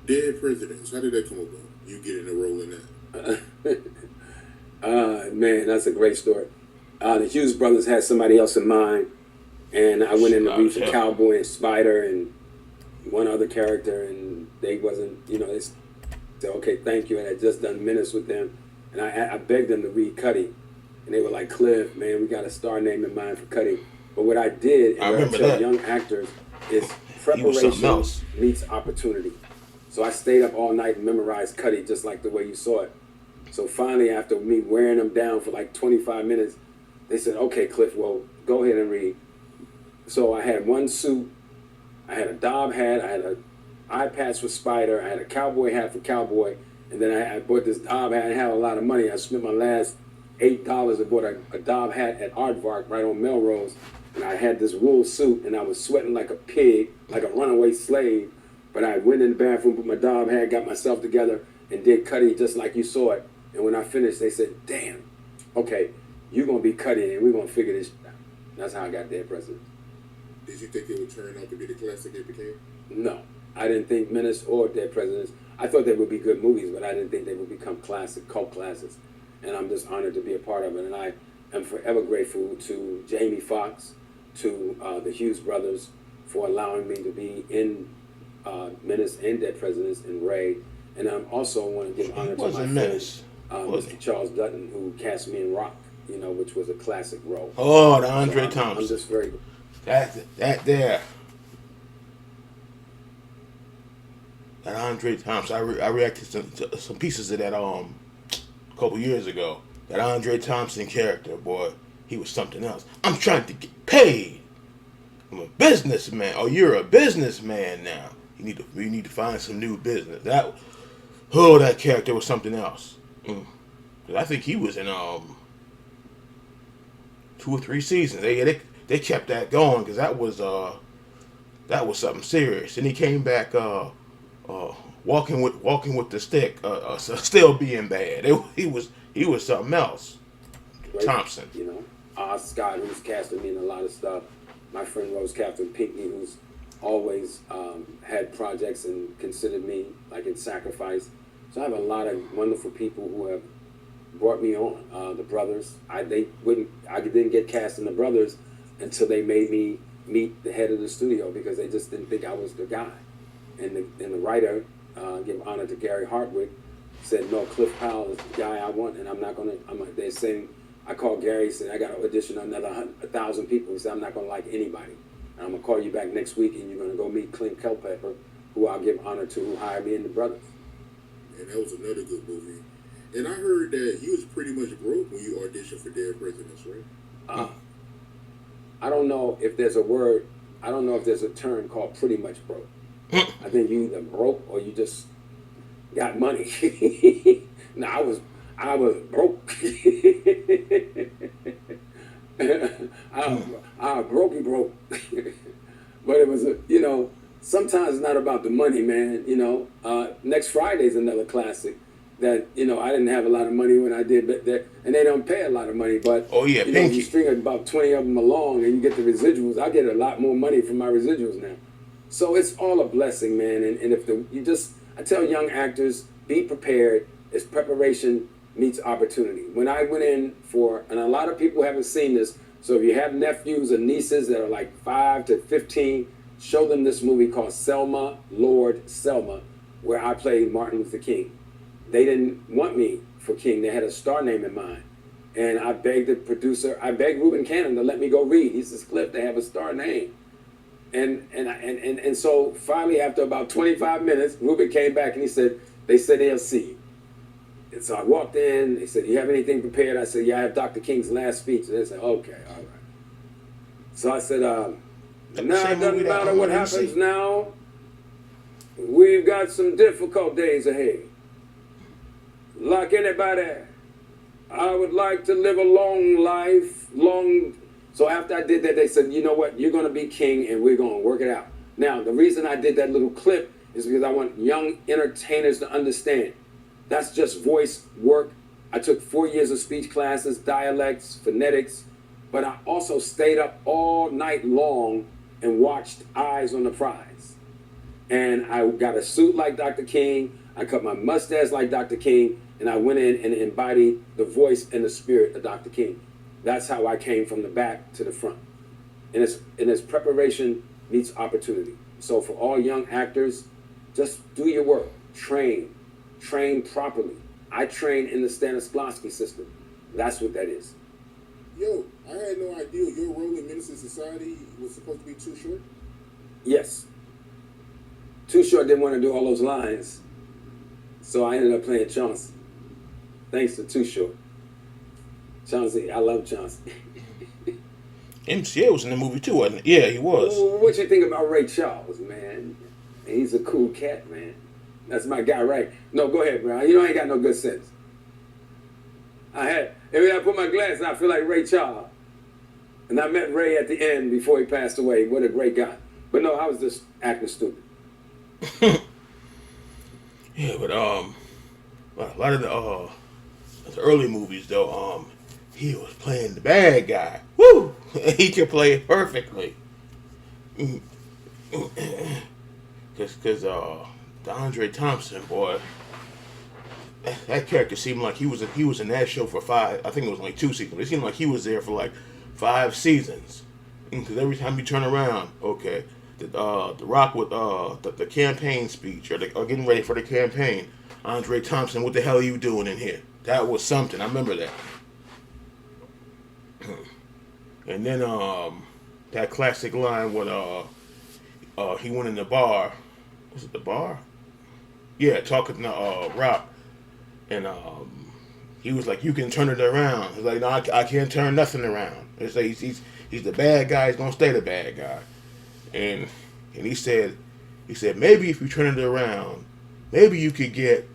Dead Presidents. How did that come about? You getting a role in that? Man, that's a great story. The Hughes brothers had somebody else in mind, and I went in to read for Cowboy and Spider and one other character, and they wasn't, they said, okay, thank you, and I had just done minutes with them, and I begged them to read Cuddy, and they were like, Cliff, man, we got a star name in mind for Cuddy. But what I did, and what I tell young actors, is preparation meets opportunity. So I stayed up all night and memorized Cuddy just like the way you saw it. So finally, after me wearing them down for like 25 minutes, they said, okay, Cliff, well, go ahead and read. So I had one suit, I had a Dob hat, I had an eye patch for Spider, I had a cowboy hat for Cowboy, and then I bought this Dob hat. I had a lot of money. I spent my last $8 and bought a Dob hat at Aardvark right on Melrose, and I had this wool suit, and I was sweating like a pig, like a runaway slave, but I went in the bathroom, put my Dob hat, got myself together, and did Cuddy just like you saw it. And when I finished, they said, damn, okay, you're going to be Cuddy, and we're going to figure this out. That's how I got Dead Presidents. Did you think it would turn out to be the classic it became? No. I didn't think Menace or Dead Presidents, I thought they would be good movies, but I didn't think they would become cult classics. And I'm just honored to be a part of it. And I am forever grateful to Jamie Foxx, to the Hughes brothers for allowing me to be in Menace and Dead Presidents and Ray. And I also want to give honor to my friend, Mr. Charles Dutton, who cast me in Rock, which was a classic role. Oh, the Andre Thompson. I'm just very... That there. That Andre Thompson. I reacted to some pieces of that a couple years ago. That Andre Thompson character, boy, he was something else. I'm trying to get paid. I'm a businessman. Oh, you're a businessman now. You need to find some new business. That character was something else. I think he was in 2 or 3 seasons. They kept that going because that was something serious. And he came back walking with the stick, still being bad. He was something else. Right. Thompson. Oz Scott, who's casted me in a lot of stuff. My friend Rose Catherine Pinckney, who's always had projects and considered me like in Sacrifice. So I have a lot of wonderful people who have brought me on. The brothers, I didn't get cast in the brothers until they made me meet the head of the studio because they just didn't think I was the guy. And the writer, give honor to Gary Hartwick, said, no, Cliff Powell is the guy I want, and I'm not going to, they're saying, I called Gary, said, I got to audition another 1,000 people. He said, I'm not going to like anybody. And I'm going to call you back next week, and you're going to go meet Clint Culpepper, who I'll give honor to, who hired me in the brothers. And that was another good movie. And I heard that you was pretty much broke when you auditioned for Dead Presidents, right? I don't know if there's a word, I don't know if there's a term called pretty much broke. I think you either broke or you just got money. No, I was broke. I broke. But it was sometimes it's not about the money, man. Next Friday's another classic that, I didn't have a lot of money when I did, but and they don't pay a lot of money, but you string about 20 of them along and you get the residuals. I get a lot more money from my residuals now. So it's all a blessing, man. And if I tell young actors, be prepared. It's preparation meets opportunity. When I went in and a lot of people haven't seen this, so if you have nephews or nieces that are like 5 to 15, show them this movie called Selma, Lord Selma, where I played Martin Luther King. They didn't want me for King. They had a star name in mind. And I begged the producer, I begged Reuben Cannon to let me go read. He says, Cliff, they have a star name. And so finally, after about 25 minutes, Reuben came back and he said, they said they'll see you. And so I walked in, they said, you have anything prepared? I said, yeah, I have Dr. King's last speech. And they said, okay, all right. So I said, now it doesn't matter what happens now. We've got some difficult days ahead. Like anybody, I would like to live a long life, So after I did that, they said, you know what, you're going to be king and we're going to work it out. Now, the reason I did that little clip is because I want young entertainers to understand. That's just voice work. I took 4 years of speech classes, dialects, phonetics, but I also stayed up all night long and watched Eyes on the Prize. And I got a suit like Dr. King. I cut my mustache like Dr. King, and I went in and embodied the voice and the spirit of Dr. King. That's how I came from the back to the front. And it's preparation meets opportunity. So for all young actors, just do your work. Train properly. I train in the Stanislavski system. That's what that is. Yo, I had no idea your role in Menace to Society was supposed to be Too Short. Yes. Too Short didn't want to do all those lines, so I ended up playing Chauncey. Thanks to Too Short. Chauncey, I love Chauncey. MCA was in the movie too, wasn't it? Yeah, he was. What you think about Ray Charles, man? He's a cool cat, man. That's my guy, right? No, go ahead, bro. You know I ain't got no good sense. Every time I put my glasses on, I feel like Ray Charles. And I met Ray at the end before he passed away. What a great guy. But no, I was just acting stupid. Yeah, but a lot of the early movies though, he was playing the bad guy. Woo! He could play it perfectly. Cause the Andre Thompson boy, that character seemed like he was in that show for 5. I think it was only 2 seasons. It seemed like he was there for like 5 seasons. Because every time you turn around, okay, the Rock with the campaign speech or getting ready for the campaign. Andre Thompson, what the hell are you doing in here? That was something. I remember that. And then that classic line when he went in the bar. Was it the bar? Yeah, talking to Rock, and he was like, "You can turn it around." He's like, "No, I can't turn nothing around." It's like he's the bad guy. He's gonna stay the bad guy. And he said maybe if you turn it around, maybe you could get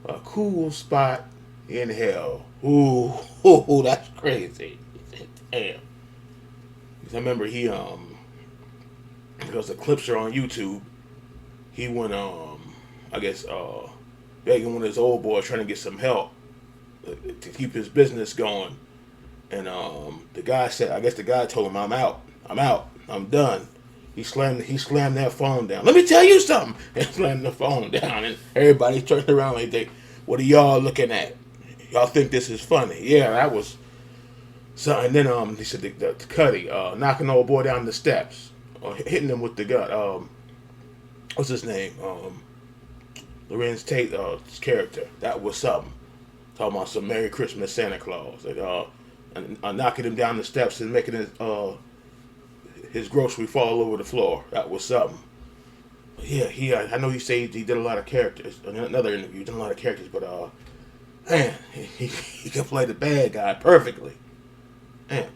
a cool spot in hell. Ooh, that's crazy. Damn. Because I remember because the clips are on YouTube. He went I guess begging one of his old boys trying to get some help to keep his business going. And the guy said, I guess the guy told him, I'm out, I'm done. He slammed that phone down. Let me tell you something. And slammed the phone down, and everybody turned around and they think, what are y'all looking at? Y'all think this is funny? Yeah, that was. So and then he said the Cuddy knocking the old boy down the steps, or hitting him with the gun. What's his name? Lorenz Tate's character. That was something. Talking about some Merry Christmas Santa Claus. And knocking him down the steps and making his grocery fall over the floor. That was something. Yeah, I know he said he did a lot of characters. In another interview, he did a lot of characters, but man, he could play the bad guy perfectly. Man.